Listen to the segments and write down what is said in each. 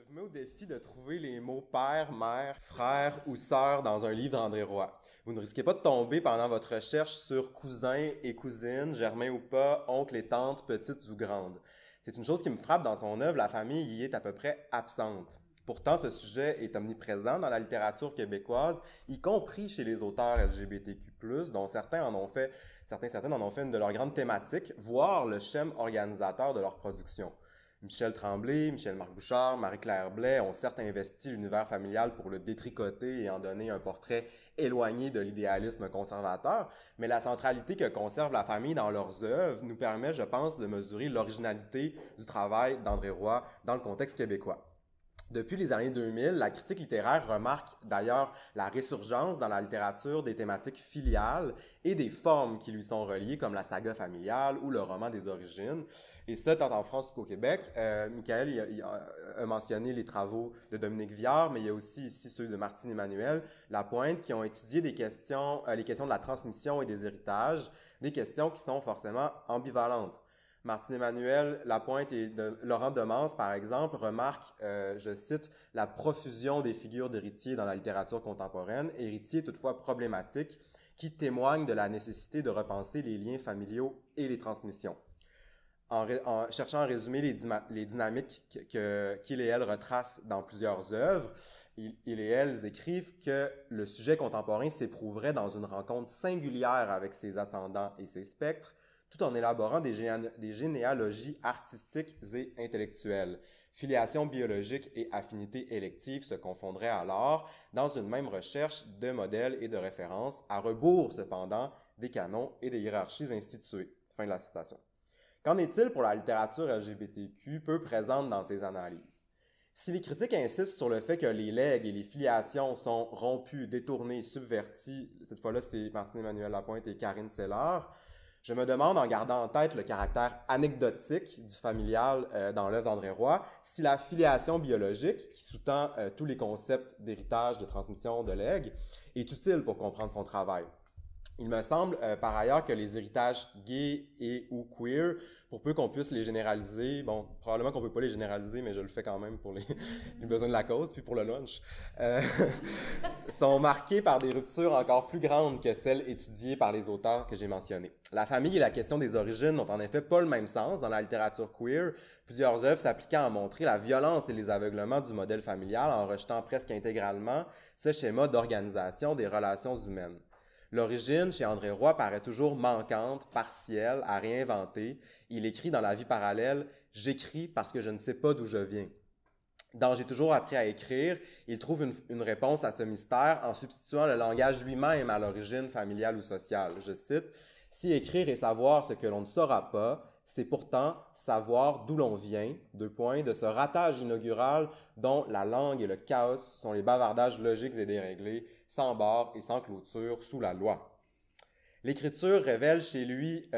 vous mets au défi de trouver les mots père, mère, frère ou sœur dans un livre d'André Roy. Vous ne risquez pas de tomber pendant votre recherche sur cousins et cousines, germains ou pas, oncles et tantes, petites ou grandes. C'est une chose qui me frappe dans son œuvre, la famille y est à peu près absente. Pourtant, ce sujet est omniprésent dans la littérature québécoise, y compris chez les auteurs LGBTQ+, dont certains certaines en ont fait une de leurs grandes thématiques, voire le schème organisateur de leur production. Michel Tremblay, Michel-Marc Bouchard, Marie-Claire Blais ont certes investi l'univers familial pour le détricoter et en donner un portrait éloigné de l'idéalisme conservateur, mais la centralité que conserve la famille dans leurs œuvres nous permet, je pense, de mesurer l'originalité du travail d'André Roy dans le contexte québécois. Depuis les années 2000, la critique littéraire remarque d'ailleurs la résurgence dans la littérature des thématiques filiales et des formes qui lui sont reliées, comme la saga familiale ou le roman des origines. Et ça, tant en France qu'au Québec. Michael il a mentionné les travaux de Dominique Viard, mais il y a aussi ici ceux de Martine Emmanuel Lapointe qui ont étudié les questions de la transmission et des héritages, des questions qui sont forcément ambivalentes. Martine-Emmanuel Lapointe et Laurent Demance, par exemple, remarquent, je cite, « la profusion des figures d'héritiers dans la littérature contemporaine, héritiers toutefois problématiques, qui témoignent de la nécessité de repenser les liens familiaux et les transmissions. » En cherchant à résumer les dynamiques qu'il et elle retracent dans plusieurs œuvres, ils et elles écrivent que le sujet contemporain s'éprouverait dans une rencontre singulière avec ses ascendants et ses spectres, tout en élaborant des généalogies artistiques et intellectuelles. Filiation biologique et affinité élective se confondraient alors dans une même recherche de modèles et de références, à rebours cependant des canons et des hiérarchies instituées. Fin de la citation. Qu'en est-il pour la littérature LGBTQ peu présente dans ces analyses? Si les critiques insistent sur le fait que les legs et les filiations sont rompus, détournés, subvertis, cette fois-là c'est Martine-Emmanuel Lapointe et Karine Sellard, je me demande, en gardant en tête le caractère anecdotique du familial dans l'œuvre d'André Roy, si la filiation biologique, qui sous-tend tous les concepts d'héritage, de transmission, de legs, est utile pour comprendre son travail. Il me semble, par ailleurs, que les héritages gays et ou queer, pour peu qu'on puisse les généraliser, bon, probablement qu'on peut pas les généraliser, mais je le fais quand même pour les besoins de la cause, puis pour le lunch, sont marqués par des ruptures encore plus grandes que celles étudiées par les auteurs que j'ai mentionnés. La famille et la question des origines n'ont en effet pas le même sens dans la littérature queer, plusieurs œuvres s'appliquant à montrer la violence et les aveuglements du modèle familial en rejetant presque intégralement ce schéma d'organisation des relations humaines. L'origine, chez André Roy, paraît toujours manquante, partielle, à réinventer. Il écrit dans La vie parallèle « J'écris parce que je ne sais pas d'où je viens ». Dans J'ai toujours appris à écrire, il trouve une réponse à ce mystère en substituant le langage lui-même à l'origine familiale ou sociale. Je cite « Si écrire et savoir ce que l'on ne saura pas, c'est pourtant savoir d'où l'on vient, de ce ratage inaugural dont la langue et le chaos sont les bavardages logiques et déréglés, sans bord et sans clôture, sous la loi. » L'écriture révèle chez lui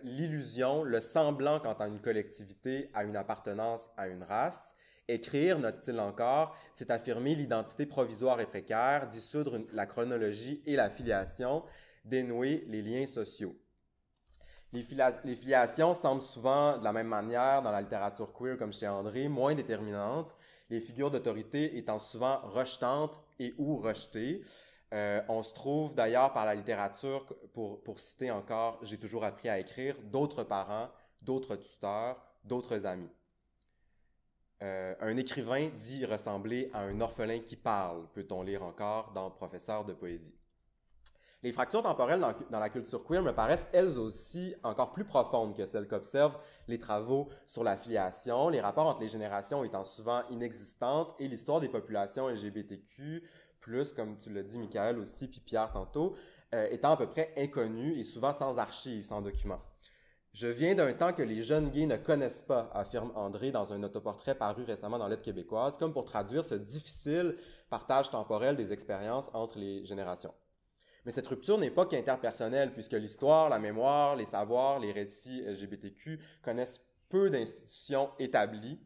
l'illusion, le semblant quant à une collectivité, à une appartenance à une race. Écrire, note-t-il encore, c'est affirmer l'identité provisoire et précaire, dissoudre la chronologie et la filiation, dénouer les liens sociaux. Les filiations semblent souvent, de la même manière, dans la littérature queer comme chez André, moins déterminantes, les figures d'autorité étant souvent rejetantes et ou rejetées. On se trouve d'ailleurs par la littérature, pour citer encore « J'ai toujours appris à écrire », d'autres parents, d'autres tuteurs, d'autres amis. Un écrivain dit ressembler à un orphelin qui parle, peut-on lire encore dans Professeur de poésie. Les fractures temporelles dans la culture queer me paraissent elles aussi encore plus profondes que celles qu'observent les travaux sur la filiation, les rapports entre les générations étant souvent inexistantes et l'histoire des populations LGBTQ+, comme tu l'as dit Michael aussi, puis Pierre tantôt, étant à peu près inconnue et souvent sans archives, sans documents. Je viens d'un temps que les jeunes gays ne connaissent pas, affirme André dans un autoportrait paru récemment dans Lettres québécoises, comme pour traduire ce difficile partage temporel des expériences entre les générations. Mais cette rupture n'est pas qu'interpersonnelle, puisque l'histoire, la mémoire, les savoirs, les récits LGBTQ connaissent peu d'institutions établies,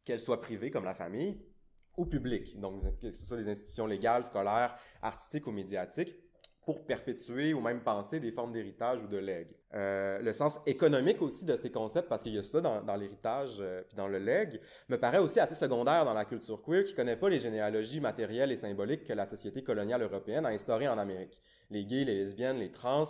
qu'elles soient privées comme la famille, ou publiques, donc que ce soit des institutions légales, scolaires, artistiques ou médiatiques, pour perpétuer ou même penser des formes d'héritage ou de legs. Le sens économique aussi de ces concepts, parce qu'il y a ça dans l'héritage puis dans le legs, me paraît aussi assez secondaire dans la culture queer qui ne connaît pas les généalogies matérielles et symboliques que la société coloniale européenne a instaurées en Amérique. Les gays, les lesbiennes, les trans,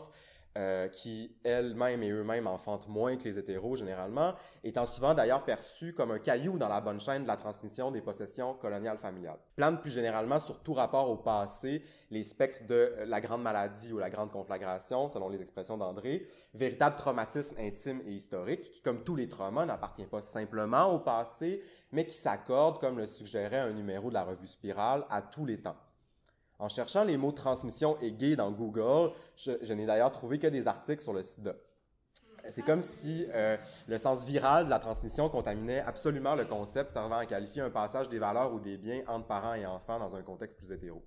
qui elles-mêmes et eux-mêmes enfantent moins que les hétéros généralement, étant souvent d'ailleurs perçus comme un caillou dans la bonne chaîne de la transmission des possessions coloniales familiales. Planent plus généralement sur tout rapport au passé les spectres de la grande maladie ou la grande conflagration, selon les expressions d'André, véritable traumatisme intime et historique qui, comme tous les traumas, n'appartient pas simplement au passé, mais qui s'accorde, comme le suggérait un numéro de la revue Spirale, à tous les temps. En cherchant les mots transmission et gay dans Google, je n'ai d'ailleurs trouvé que des articles sur le sida. C'est comme si le sens viral de la transmission contaminait absolument le concept servant à qualifier un passage des valeurs ou des biens entre parents et enfants dans un contexte plus hétéro.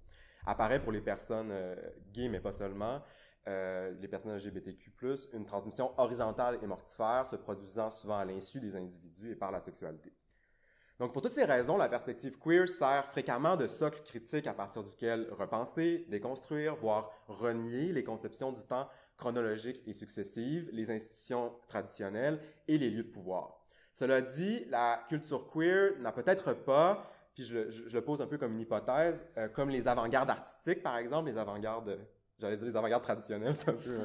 Apparaît pour les personnes gays, mais pas seulement, les personnes LGBTQ+, une transmission horizontale et mortifère se produisant souvent à l'insu des individus et par la sexualité. Donc, pour toutes ces raisons, la perspective queer sert fréquemment de socle critique à partir duquel repenser, déconstruire, voire renier les conceptions du temps chronologique et successives, les institutions traditionnelles et les lieux de pouvoir. Cela dit, la culture queer n'a peut-être pas, puis je le pose un peu comme une hypothèse, comme les avant-gardes artistiques, par exemple, les avant-gardes... J'allais dire les avant-gardes traditionnelles, c'est un peu...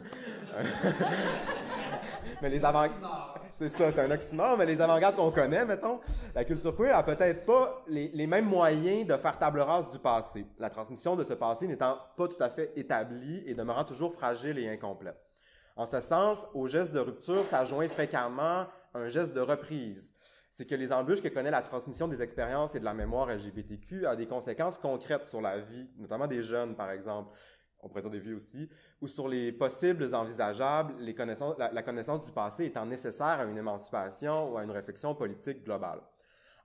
mais les avant-gardes... C'est ça, c'est un oxymore, mais les avant-gardes qu'on connaît, mettons, la culture queer a peut-être pas les mêmes moyens de faire table rase du passé, la transmission de ce passé n'étant pas tout à fait établie et demeurant toujours fragile et incomplète. En ce sens, au geste de rupture s'adjoint fréquemment un geste de reprise. C'est que les embûches que connaît la transmission des expériences et de la mémoire LGBTQ a des conséquences concrètes sur la vie, notamment des jeunes, par exemple, on pourrait dire des vieux aussi, ou sur les possibles envisageables, la connaissance du passé étant nécessaire à une émancipation ou à une réflexion politique globale.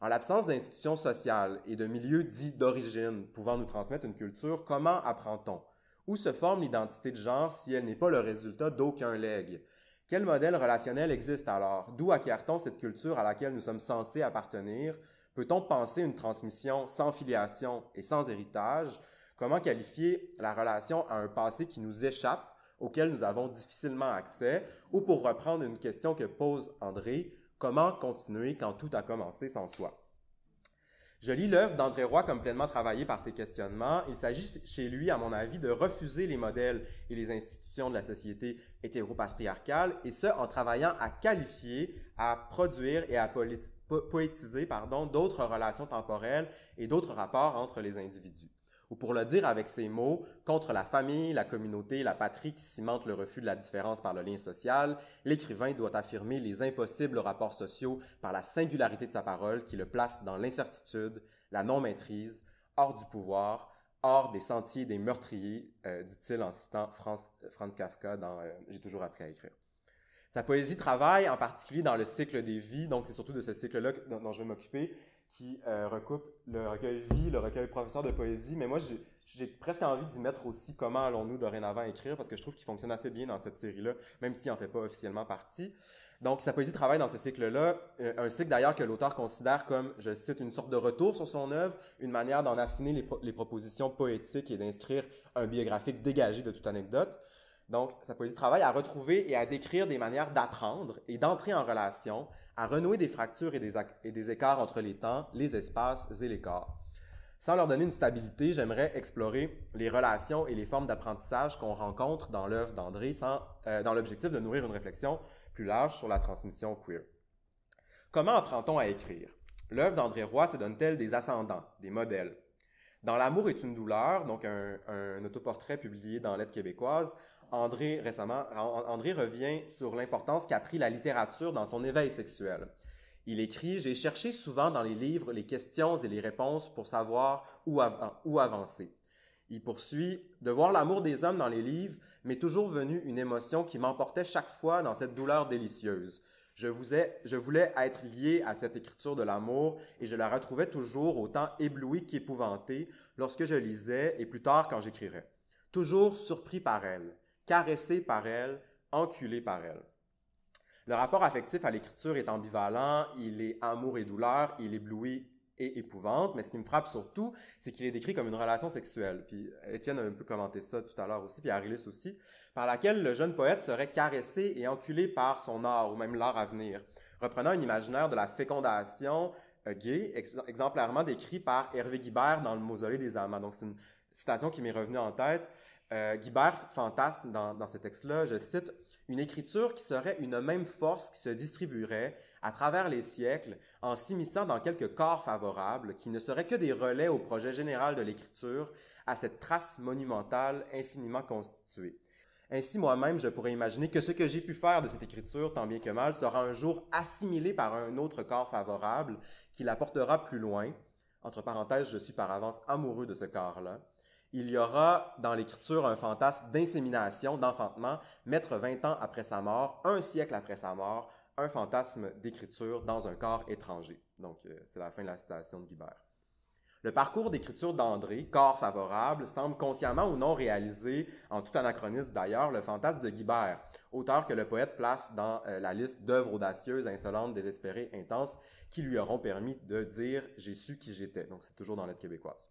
En l'absence d'institutions sociales et de milieux dits d'origine pouvant nous transmettre une culture, comment apprend-on? Où se forme l'identité de genre si elle n'est pas le résultat d'aucun legs? Quel modèle relationnel existe alors? D'où acquiert-on cette culture à laquelle nous sommes censés appartenir? Peut-on penser une transmission sans filiation et sans héritage? Comment qualifier la relation à un passé qui nous échappe, auquel nous avons difficilement accès, ou pour reprendre une question que pose André, comment continuer quand tout a commencé sans soi? Je lis l'œuvre d'André Roy comme pleinement travaillée par ces questionnements. Il s'agit chez lui, à mon avis, de refuser les modèles et les institutions de la société hétéropatriarcale, et ce, en travaillant à qualifier, à produire et à poétiser d'autres relations temporelles et d'autres rapports entre les individus. Ou pour le dire avec ces mots, contre la famille, la communauté, la patrie qui cimente le refus de la différence par le lien social, l'écrivain doit affirmer les impossibles rapports sociaux par la singularité de sa parole qui le place dans l'incertitude, la non-maîtrise, hors du pouvoir, hors des sentiers des meurtriers, dit-il en citant Franz Kafka dans J'ai toujours appris à écrire. Sa poésie travaille en particulier dans le cycle des vies, donc c'est surtout de ce cycle-là dont je vais m'occuper, qui recoupe le recueil Vie, le recueil Professeur de poésie, mais moi j'ai presque envie d'y mettre aussi Comment allons-nous dorénavant écrire, parce que je trouve qu'il fonctionne assez bien dans cette série-là, même s'il n'en fait pas officiellement partie. Donc sa poésie travaille dans ce cycle-là, un cycle d'ailleurs que l'auteur considère comme, je cite, une sorte de retour sur son œuvre, une manière d'en affiner les propositions poétiques et d'inscrire un biographique dégagé de toute anecdote. Donc, sa poésie travaille à retrouver et à décrire des manières d'apprendre et d'entrer en relation, à renouer des fractures et des écarts entre les temps, les espaces et les corps. Sans leur donner une stabilité, j'aimerais explorer les relations et les formes d'apprentissage qu'on rencontre dans l'œuvre d'André dans l'objectif de nourrir une réflexion plus large sur la transmission queer. Comment apprend-on à écrire? L'œuvre d'André Roy se donne-t-elle des ascendants, des modèles? Dans L'amour est une douleur, donc un autoportrait publié dans Lettres québécoises, André revient sur l'importance qu'a pris la littérature dans son éveil sexuel. Il écrit « J'ai cherché souvent dans les livres les questions et les réponses pour savoir où avancer. » Il poursuit « De voir l'amour des hommes dans les livres m'est toujours venue une émotion qui m'emportait chaque fois dans cette douleur délicieuse. Je voulais être lié à cette écriture de l'amour et je la retrouvais toujours autant éblouie qu'épouvantée lorsque je lisais et plus tard quand j'écrirais. Toujours surpris par elle, caressé par elle, enculé par elle. Le rapport affectif à l'écriture est ambivalent, il est amour et douleur, il éblouit et épouvante, mais ce qui me frappe surtout, c'est qu'il est décrit comme une relation sexuelle. Puis Étienne a un peu commenté ça tout à l'heure aussi, puis Arilis aussi, par laquelle le jeune poète serait caressé et enculé par son art, ou même l'art à venir, reprenant un imaginaire de la fécondation gay, exemplairement décrit par Hervé Guibert dans Le Mausolée des Amants. Donc c'est une citation qui m'est revenue en tête. Guibert fantasme dans ce texte-là, je cite, « Une écriture qui serait une même force qui se distribuerait à travers les siècles en s'immisçant dans quelques corps favorables qui ne seraient que des relais au projet général de l'écriture, à cette trace monumentale infiniment constituée. Ainsi, moi-même, je pourrais imaginer que ce que j'ai pu faire de cette écriture, tant bien que mal, sera un jour assimilé par un autre corps favorable qui la portera plus loin. Entre parenthèses, je suis par avance amoureux de ce corps-là. Il y aura dans l'écriture un fantasme d'insémination, d'enfantement, mettre 20 ans après sa mort, un siècle après sa mort, un fantasme d'écriture dans un corps étranger. » Donc, c'est la fin de la citation de Guibert. Le parcours d'écriture d'André, corps favorable, semble consciemment ou non réaliser, en tout anachronisme d'ailleurs, le fantasme de Guibert, auteur que le poète place dans la liste d'œuvres audacieuses, insolentes, désespérées, intenses, qui lui auront permis de dire « j'ai su qui j'étais ». Donc, c'est toujours dans Lettres québécoises.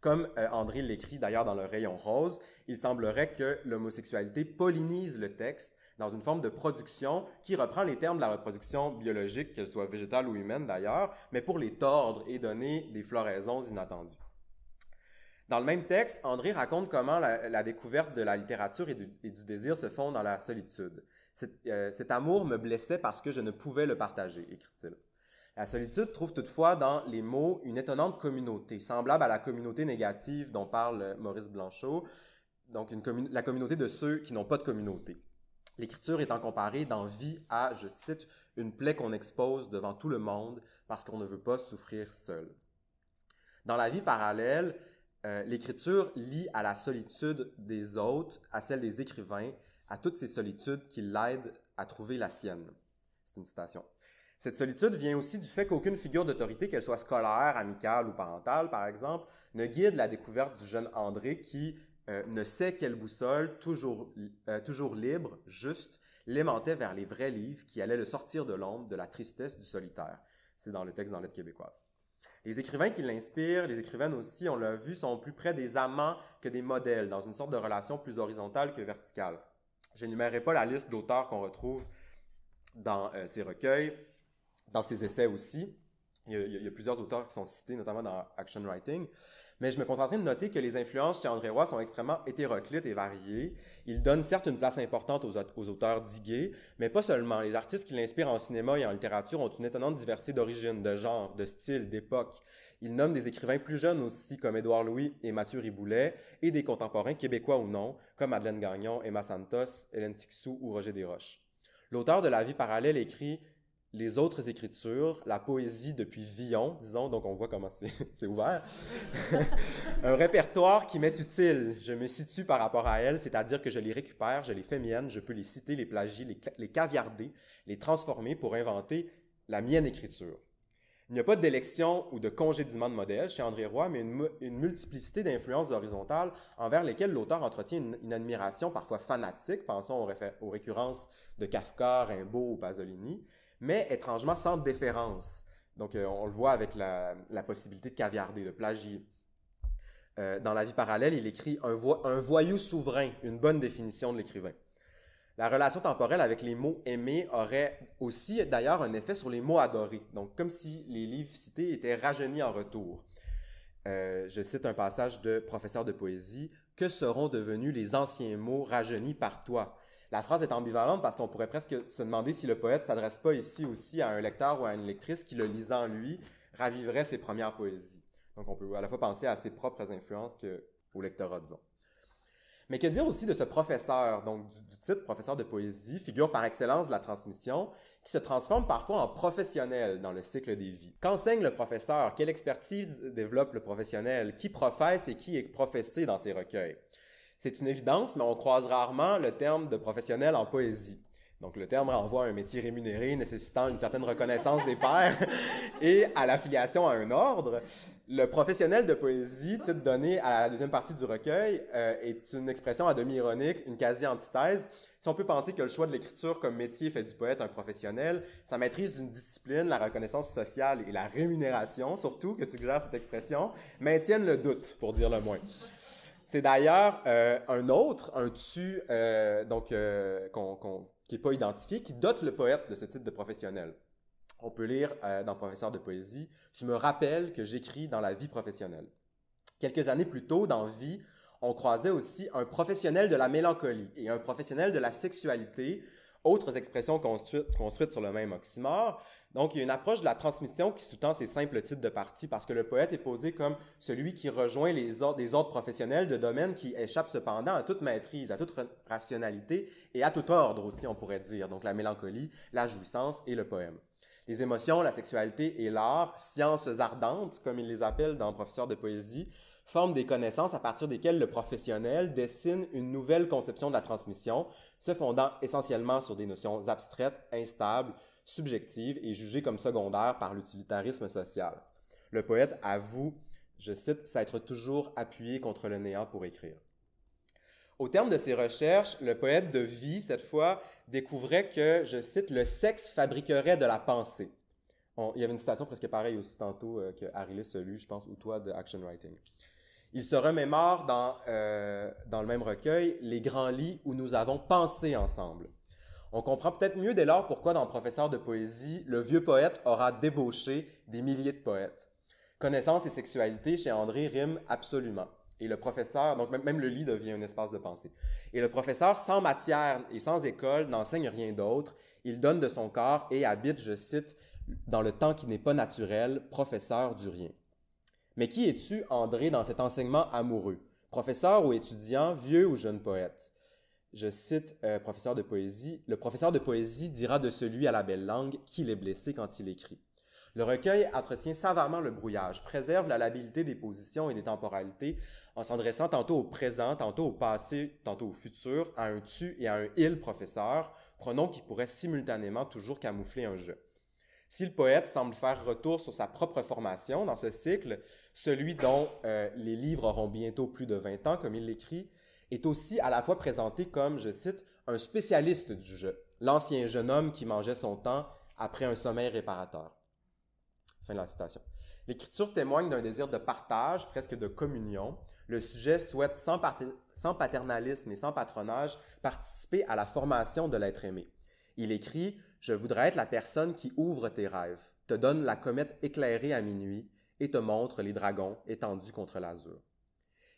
Comme André l'écrit d'ailleurs dans Le Rayon rose, il semblerait que l'homosexualité pollinise le texte dans une forme de production qui reprend les termes de la reproduction biologique, qu'elle soit végétale ou humaine d'ailleurs, mais pour les tordre et donner des floraisons inattendues. Dans le même texte, André raconte comment la découverte de la littérature et du désir se font dans la solitude. Cet amour me blessait parce que je ne pouvais le partager, écrit-il. La solitude trouve toutefois dans les mots une étonnante communauté, semblable à la communauté négative dont parle Maurice Blanchot, donc la communauté de ceux qui n'ont pas de communauté. L'écriture étant comparée dans Vie à, je cite, « une plaie qu'on expose devant tout le monde parce qu'on ne veut pas souffrir seul ». Dans la vie parallèle, l'écriture lie à la solitude des autres, à celle des écrivains, à toutes ces solitudes qui l'aident à trouver la sienne. C'est une citation. Cette solitude vient aussi du fait qu'aucune figure d'autorité, qu'elle soit scolaire, amicale ou parentale, par exemple, ne guide la découverte du jeune André qui ne sait quelle boussole, toujours libre, juste, l'aimantait vers les vrais livres qui allaient le sortir de l'ombre, de la tristesse du solitaire. C'est dans le texte dans Lettres québécoises. Les écrivains qui l'inspirent, les écrivaines aussi, on l'a vu, sont plus près des amants que des modèles, dans une sorte de relation plus horizontale que verticale. Je n'énumérerai pas la liste d'auteurs qu'on retrouve dans ces recueils, dans ses essais aussi. Il y a plusieurs auteurs qui sont cités, notamment dans Action Writing. Mais je me contenterai de noter que les influences chez André Roy sont extrêmement hétéroclites et variées. Il donne certes une place importante aux auteurs dits gays, mais pas seulement. Les artistes qui l'inspirent en cinéma et en littérature ont une étonnante diversité d'origines, de genres, de styles, d'époques. Il nomme des écrivains plus jeunes aussi, comme Édouard Louis et Mathieu Riboulet, et des contemporains québécois ou non, comme Madeleine Gagnon, Emma Santos, Hélène Sixou ou Roger Desroches. L'auteur de La vie parallèle écrit les autres écritures, la poésie depuis Villon, disons, donc on voit comment c'est ouvert. Un répertoire qui m'est utile. Je me situe par rapport à elle, c'est-à-dire que je les récupère, je les fais miennes, je peux les citer, les plagier, les caviarder, les transformer pour inventer la mienne écriture. Il n'y a pas d'élection ou de congédiement de modèle chez André Roy, mais une multiplicité d'influences horizontales envers lesquelles l'auteur entretient une admiration parfois fanatique, pensons aux récurrences de Kafka, Rimbaud ou Pasolini, mais étrangement sans déférence. Donc, on le voit avec la possibilité de caviarder, de plagier. Dans La vie parallèle, il écrit un voyou souverain, une bonne définition de l'écrivain. La relation temporelle avec les mots aimés aurait aussi d'ailleurs un effet sur les mots adorés, donc comme si les livres cités étaient rajeunis en retour. Je cite un passage de Professeur de poésie, « Que seront devenus les anciens mots rajeunis par toi ?» La phrase est ambivalente parce qu'on pourrait presque se demander si le poète ne s'adresse pas ici aussi à un lecteur ou à une lectrice qui, le lisant lui, raviverait ses premières poésies. Donc on peut à la fois penser à ses propres influences qu'au lectorat, disons. Mais que dire aussi de ce professeur, donc du titre professeur de poésie, figure par excellence de la transmission, qui se transforme parfois en professionnel dans le cycle des vies. Qu'enseigne le professeur? Quelle expertise développe le professionnel? Qui professe et qui est professé dans ses recueils? C'est une évidence, mais on croise rarement le terme de professionnel en poésie. Donc le terme renvoie à un métier rémunéré nécessitant une certaine reconnaissance des pairs et à l'affiliation à un ordre. Le professionnel de poésie, titre donné à la deuxième partie du recueil, est une expression à demi ironique, une quasi-antithèse. Si on peut penser que le choix de l'écriture comme métier fait du poète un professionnel, sa maîtrise d'une discipline, la reconnaissance sociale et la rémunération, surtout, que suggère cette expression, maintiennent le doute, pour dire le moins. C'est d'ailleurs un tu, qui n'est pas identifié, qui dote le poète de ce titre de professionnel. On peut lire dans Professeur de poésie « Tu me rappelles que j'écris dans la vie professionnelle ». Quelques années plus tôt, dans Vie, on croisait aussi un professionnel de la mélancolie et un professionnel de la sexualité, autres expressions construites sur le même oxymore. Donc, il y a une approche de la transmission qui sous-tend ces simples titres de partie parce que le poète est posé comme celui qui rejoint des ordres professionnels de domaines qui échappent cependant à toute maîtrise, à toute rationalité et à tout ordre aussi, on pourrait dire. Donc, la mélancolie, la jouissance et le poème. Les émotions, la sexualité et l'art, sciences ardentes, comme il les appelle dans Professeur de poésie, forment des connaissances à partir desquelles le professionnel dessine une nouvelle conception de la transmission, se fondant essentiellement sur des notions abstraites, instables, subjectives et jugées comme secondaires par l'utilitarisme social. Le poète avoue, je cite, « s'être toujours appuyé contre le néant pour écrire ». Au terme de ses recherches, le poète de Vie, cette fois, découvrait que, je cite, « le sexe fabriquerait de la pensée ». Il y avait une citation presque pareille aussi tantôt que Arilis a lu, je pense, ou toi, de Action Writing. Il se remémore dans le même recueil les grands lits où nous avons pensé ensemble. On comprend peut-être mieux dès lors pourquoi dans Professeur de poésie, le vieux poète aura débauché des milliers de poètes. Connaissance et sexualité chez André riment absolument. Et le professeur, donc même le lit devient un espace de pensée. Et le professeur, sans matière et sans école, n'enseigne rien d'autre. Il donne de son corps et habite, je cite, « dans le temps qui n'est pas naturel, professeur du rien ». Mais qui es-tu, André, dans cet enseignement amoureux? Professeur ou étudiant, vieux ou jeune poète? Je cite Professeur de poésie. « Le professeur de poésie dira de celui à la belle langue qu'il est blessé quand il écrit. » Le recueil entretient savamment le brouillage, préserve la labilité des positions et des temporalités en s'adressant tantôt au présent, tantôt au passé, tantôt au futur, à un tu et à un il professeur, pronoms qui pourraient simultanément toujours camoufler un je. Si le poète semble faire retour sur sa propre formation dans ce cycle, celui dont les livres auront bientôt plus de 20 ans, comme il l'écrit, est aussi à la fois présenté comme, je cite, un spécialiste du je, l'ancien jeune homme qui mangeait son temps après un sommeil réparateur. Fin de la citation. L'écriture témoigne d'un désir de partage, presque de communion. Le sujet souhaite, sans paternalisme et sans patronage, participer à la formation de l'être aimé. Il écrit « Je voudrais être la personne qui ouvre tes rêves, te donne la comète éclairée à minuit et te montre les dragons étendus contre l'azur. »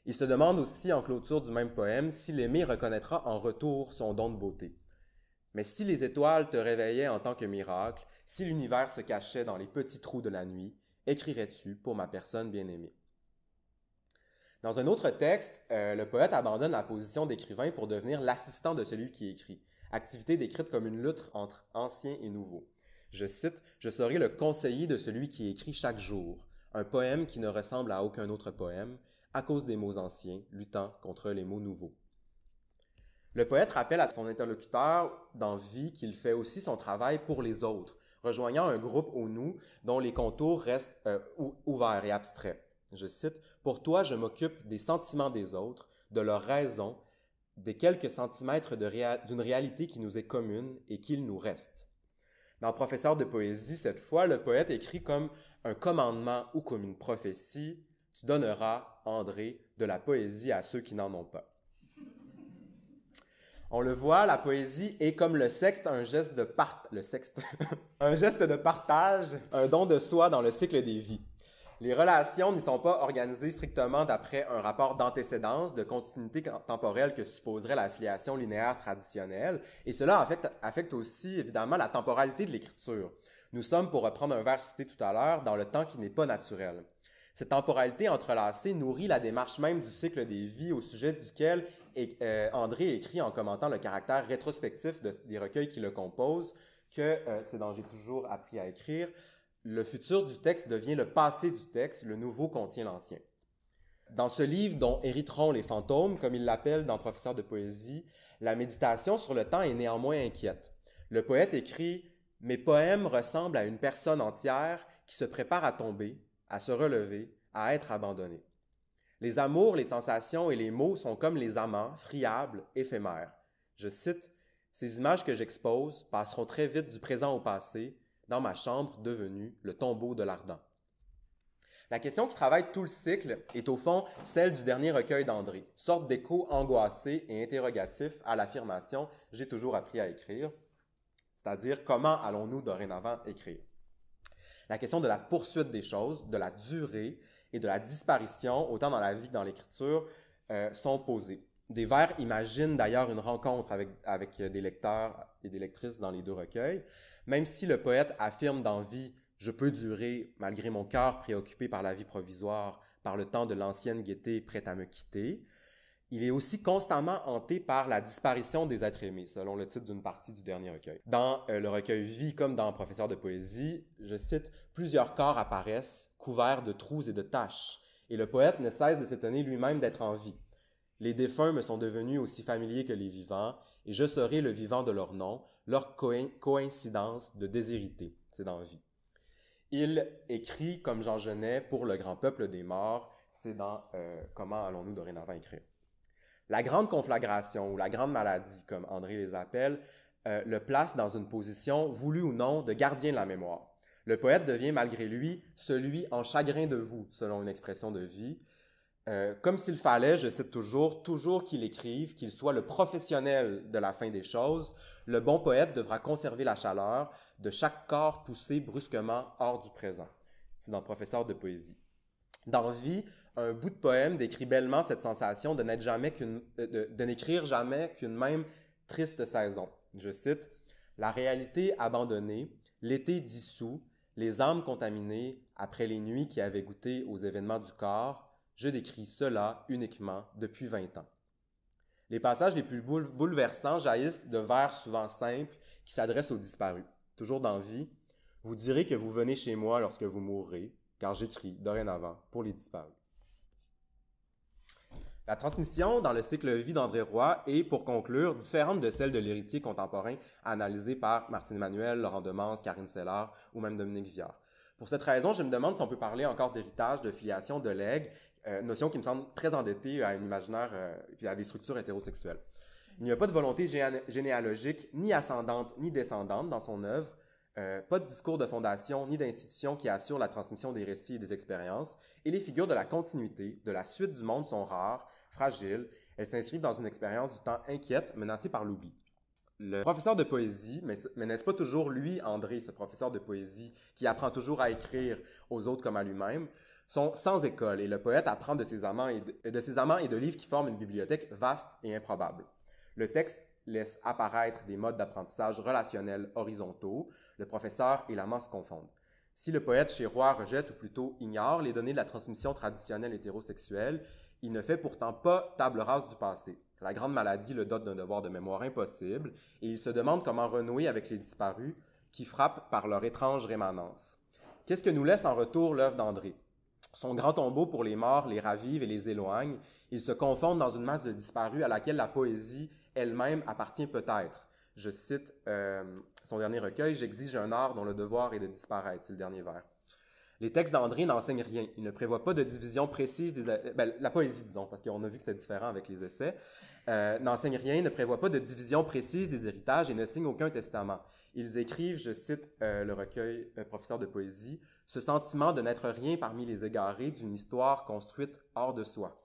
Il se demande aussi, en clôture du même poème, si l'aimé reconnaîtra en retour son don de beauté. Mais si les étoiles te réveillaient en tant que miracle, si l'univers se cachait dans les petits trous de la nuit, écrirais-tu pour ma personne bien-aimée? Dans un autre texte, le poète abandonne la position d'écrivain pour devenir l'assistant de celui qui écrit, activité décrite comme une lutte entre ancien et nouveau. Je cite, « Je serai le conseiller de celui qui écrit chaque jour, un poème qui ne ressemble à aucun autre poème, à cause des mots anciens, luttant contre les mots nouveaux. » Le poète rappelle à son interlocuteur dans Vie qu'il fait aussi son travail pour les autres, rejoignant un groupe au nous dont les contours restent ouverts et abstraits. Je cite, « Pour toi, je m'occupe des sentiments des autres, de leurs raisons, des quelques centimètres d'une réalité qui nous est commune et qu'il nous reste. » Dans Professeur de poésie, cette fois, le poète écrit comme un commandement ou comme une prophétie, « Tu donneras, André, de la poésie à ceux qui n'en ont pas. » On le voit, la poésie est comme le sexte, un geste de partage, un don de soi dans le cycle des vies. Les relations n'y sont pas organisées strictement d'après un rapport d'antécédence, de continuité temporelle que supposerait la filiation linéaire traditionnelle, et cela affecte aussi évidemment la temporalité de l'écriture. Nous sommes, pour reprendre un vers cité tout à l'heure, dans le temps qui n'est pas naturel. Cette temporalité entrelacée nourrit la démarche même du cycle des vies au sujet duquel André écrit en commentant le caractère rétrospectif des recueils qui le composent que, c'est dont j'ai toujours appris à écrire, le futur du texte devient le passé du texte, le nouveau contient l'ancien. Dans ce livre dont hériteront les fantômes, comme il l'appelle dans Professeur de poésie, la méditation sur le temps est néanmoins inquiète. Le poète écrit « Mes poèmes ressemblent à une personne entière qui se prépare à tomber, à se relever, à être abandonnée. Les amours, les sensations et les mots sont comme les amants, friables, éphémères. Je cite « Ces images que j'expose passeront très vite du présent au passé, dans ma chambre devenue le tombeau de l'ardent. » La question qui travaille tout le cycle est au fond celle du dernier recueil d'André, sorte d'écho angoissé et interrogatif à l'affirmation « J'ai toujours appris à écrire », c'est-à-dire comment allons-nous dorénavant écrire. La question de la poursuite des choses, de la durée et de la disparition, autant dans la vie que dans l'écriture, sont posées. Des vers imaginent d'ailleurs une rencontre avec des lecteurs et des lectrices dans les deux recueils, même si le poète affirme d'envie « Je peux durer malgré mon cœur préoccupé par la vie provisoire, par le temps de l'ancienne gaieté prête à me quitter », il est aussi constamment hanté par la disparition des êtres aimés, selon le titre d'une partie du dernier recueil. Dans le recueil Vie, comme dans Professeur de poésie, je cite « Plusieurs corps apparaissent, couverts de trous et de taches, et le poète ne cesse de s'étonner lui-même d'être en vie. Les défunts me sont devenus aussi familiers que les vivants, et je serai le vivant de leur nom, leur coïncidence de déshérité. » C'est dans Vie. Il écrit, comme Jean Genet, pour le grand peuple des morts. C'est dans Comment allons-nous dorénavant écrire. La grande conflagration ou la grande maladie, comme André les appelle, le place dans une position, voulue ou non, de gardien de la mémoire. Le poète devient malgré lui celui en chagrin de vous, selon une expression de Vie. Comme s'il fallait, je cite toujours qu'il écrive, qu'il soit le professionnel de la fin des choses, le bon poète devra conserver la chaleur de chaque corps poussé brusquement hors du présent. C'est dans Professeur de poésie. Dans Vie, un bout de poème décrit bellement cette sensation de n'écrire jamais qu'une même triste saison. Je cite « La réalité abandonnée, l'été dissous, les âmes contaminées, après les nuits qui avaient goûté aux événements du corps, je décris cela uniquement depuis 20 ans. » Les passages les plus bouleversants jaillissent de vers souvent simples qui s'adressent aux disparus. Toujours dans Vie, « Vous direz que vous venez chez moi lorsque vous mourrez, car j'écris dorénavant pour les disparus. » La transmission dans le cycle Vie d'André Roy est, pour conclure, différente de celle de l'héritier contemporain analysé par Martine Emmanuel, Laurent Demance, Karine Sellard ou même Dominique Viard. Pour cette raison, je me demande si on peut parler encore d'héritage, de filiation, de legs, notion qui me semble très endettée à un imaginaire et à des structures hétérosexuelles. Il n'y a pas de volonté généalogique, ni ascendante, ni descendante dans son œuvre, pas de discours de fondation ni d'institution qui assure la transmission des récits et des expériences, et les figures de la continuité, de la suite du monde sont rares, fragiles, elles s'inscrivent dans une expérience du temps inquiète, menacée par l'oubli. Le professeur de poésie, mais n'est-ce pas toujours lui, André, ce professeur de poésie, qui apprend toujours à écrire aux autres comme à lui-même, sont sans école, et le poète apprend de ses amants et de livres qui forment une bibliothèque vaste et improbable. Le texte laisse apparaître des modes d'apprentissage relationnels horizontaux, le professeur et l'amant se confondent. Si le poète chez Roy rejette ou plutôt ignore les données de la transmission traditionnelle hétérosexuelle, il ne fait pourtant pas table rase du passé. La grande maladie le dote d'un devoir de mémoire impossible et il se demande comment renouer avec les disparus qui frappent par leur étrange rémanence. Qu'est-ce que nous laisse en retour l'œuvre d'André? Son grand tombeau pour les morts les ravive et les éloigne. Ils se confondent dans une masse de disparus à laquelle la poésie elle-même appartient peut-être. Je cite son dernier recueil, « J'exige un art dont le devoir est de disparaître », c'est le dernier vers. Les textes d'André n'enseignent rien. Ils ne prévoient pas de division précise la poésie, disons, parce qu'on a vu que c'était différent avec les essais, n'enseigne rien, ne prévoit pas de division précise des héritages et ne signe aucun testament. Ils écrivent, je cite le recueil Professeur de poésie, « ce sentiment de n'être rien parmi les égarés d'une histoire construite hors de soi ».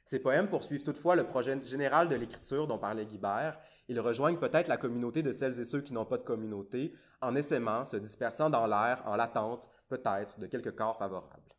Ces poèmes poursuivent toutefois le projet général de l'écriture dont parlait Guibert. Ils rejoignent peut-être la communauté de celles et ceux qui n'ont pas de communauté, en essaimant, se dispersant dans l'air, en l'attente, peut-être, de quelques corps favorables.